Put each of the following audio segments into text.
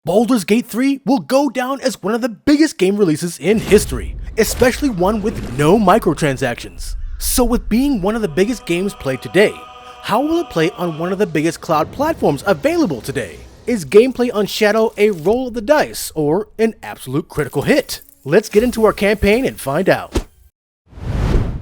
Baldur's Gate 3 will go down as one of the biggest game releases in history, especially one with no microtransactions. So with being one of the biggest games played today, how will it play on one of the biggest cloud platforms available today? Is gameplay on Shadow a roll of the dice or an absolute critical hit? Let's get into our campaign and find out.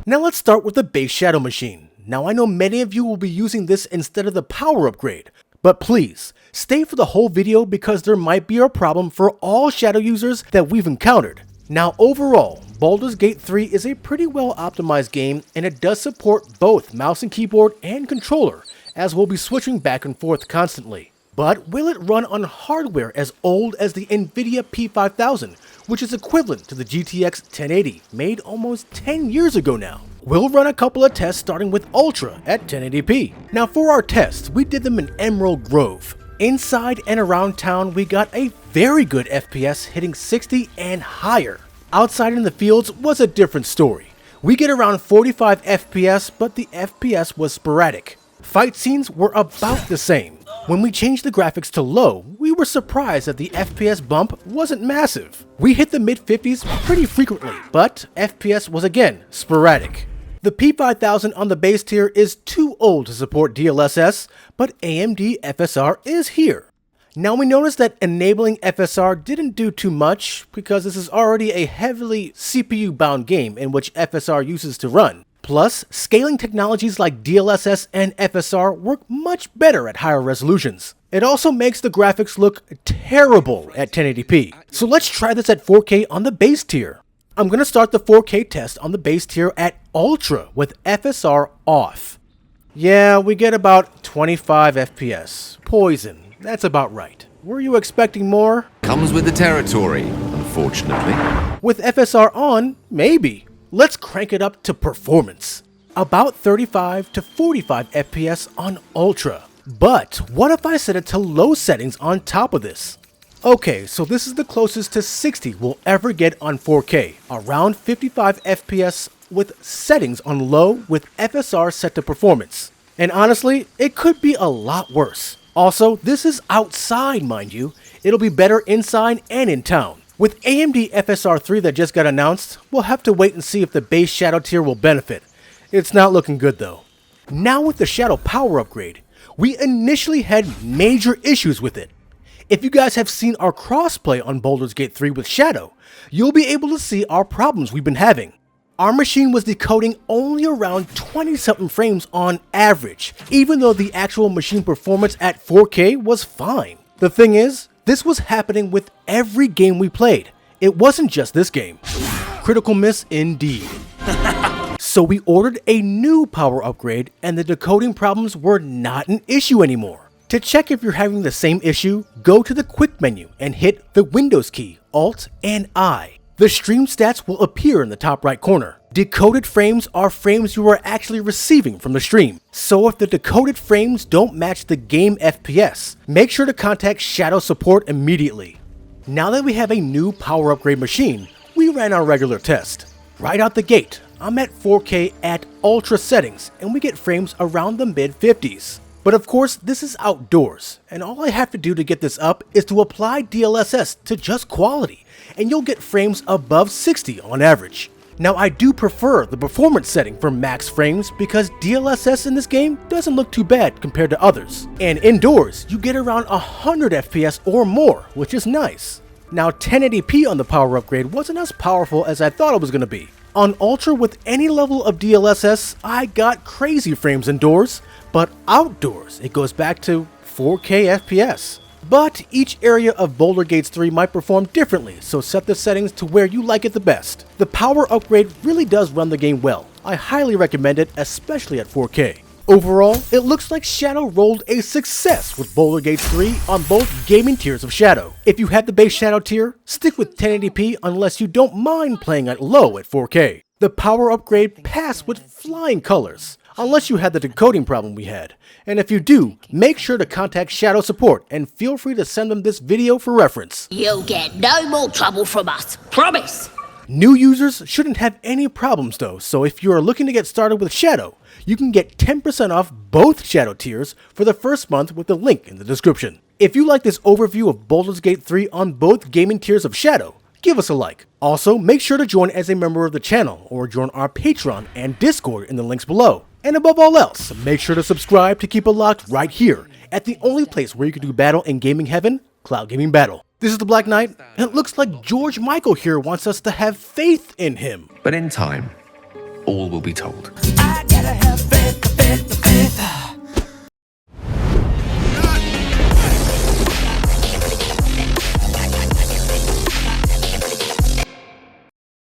Now let's start with the base Shadow machine. Now I know many of you will be using this instead of the power upgrade, but please, stay for the whole video because there might be a problem for all Shadow users that we've encountered. Now overall, Baldur's Gate 3 is a pretty well optimized game and it does support both mouse and keyboard and controller, as we'll be switching back and forth constantly. But will it run on hardware as old as the Nvidia P5000, which is equivalent to the GTX 1080, made almost 10 years ago now? We'll run a couple of tests starting with Ultra at 1080p. Now for our tests, we did them in Emerald Grove. Inside and around town, we got a very good FPS hitting 60 and higher. Outside in the fields was a different story. We get around 45 FPS, but the FPS was sporadic. Fight scenes were about the same. When we changed the graphics to low, we were surprised that the FPS bump wasn't massive. We hit the mid-50s pretty frequently, but FPS was again sporadic. The P5000 on the base tier is too old to support DLSS, but AMD FSR is here. Now we noticed that enabling FSR didn't do too much because this is already a heavily CPU-bound game in which FSR uses to run. Plus, scaling technologies like DLSS and FSR work much better at higher resolutions. It also makes the graphics look terrible at 1080p. So let's try this at 4K on the base tier. I'm going to start the 4K test on the base tier at Ultra with FSR off. Yeah, we get about 25 FPS. Poison, that's about right. Were you expecting more? Comes with the territory, unfortunately. With FSR on, maybe. Let's crank it up to performance. About 35 to 45 FPS on Ultra. But what if I set it to low settings on top of this? Okay, so this is the closest to 60 we'll ever get on 4K, around 55 FPS with settings on low with FSR set to performance. And honestly, it could be a lot worse. Also, this is outside, mind you. It'll be better inside and in town. With AMD FSR 3 that just got announced, we'll have to wait and see if the base Shadow tier will benefit. It's not looking good though. Now with the Shadow power upgrade, we initially had major issues with it. If you guys have seen our crossplay on Baldur's Gate 3 with Shadow, you'll be able to see our problems we've been having. Our machine was decoding only around 20-something frames on average, even though the actual machine performance at 4K was fine. The thing is, this was happening with every game we played. It wasn't just this game. Critical miss indeed. So we ordered a new power upgrade and the decoding problems were not an issue anymore. To check if you're having the same issue, go to the quick menu and hit the Windows key, Alt and I. The stream stats will appear in the top right corner. Decoded frames are frames you are actually receiving from the stream. So if the decoded frames don't match the game FPS, make sure to contact Shadow support immediately. Now that we have a new power upgrade machine, we ran our regular test. Right out the gate, I'm at 4K at Ultra settings and we get frames around the mid-50s. But of course, this is outdoors, and all I have to do to get this up is to apply DLSS to just quality, and you'll get frames above 60 on average. Now I do prefer the performance setting for max frames because DLSS in this game doesn't look too bad compared to others. And indoors, you get around 100 FPS or more, which is nice. Now 1080p on the power upgrade wasn't as powerful as I thought it was going to be. On Ultra with any level of DLSS, I got crazy frames indoors, but outdoors it goes back to 4K FPS. But each area of Baldur's Gate 3 might perform differently, so set the settings to where you like it the best. The power upgrade really does run the game well. I highly recommend it, especially at 4K. Overall, it looks like Shadow rolled a success with Baldur's Gate 3 on both gaming tiers of Shadow. If you had the base Shadow tier, stick with 1080p unless you don't mind playing at low at 4K. The power upgrade passed with flying colors, unless you had the decoding problem we had. And if you do, make sure to contact Shadow support and feel free to send them this video for reference. You'll get no more trouble from us, promise! New users shouldn't have any problems though, so if you are looking to get started with Shadow, you can get 10% off both Shadow tiers for the first month with the link in the description. If you like this overview of Baldur's Gate 3 on both gaming tiers of Shadow, give us a like. Also, make sure to join as a member of the channel or join our Patreon and Discord in the links below. And above all else, make sure to subscribe to keep it locked right here at the only place where you can do battle in gaming heaven, Cloud Gaming Battle. This is the Black Knight, and it looks like George Michael here wants us to have faith in him. But in time, all will be told. I gotta have faith, faith, faith.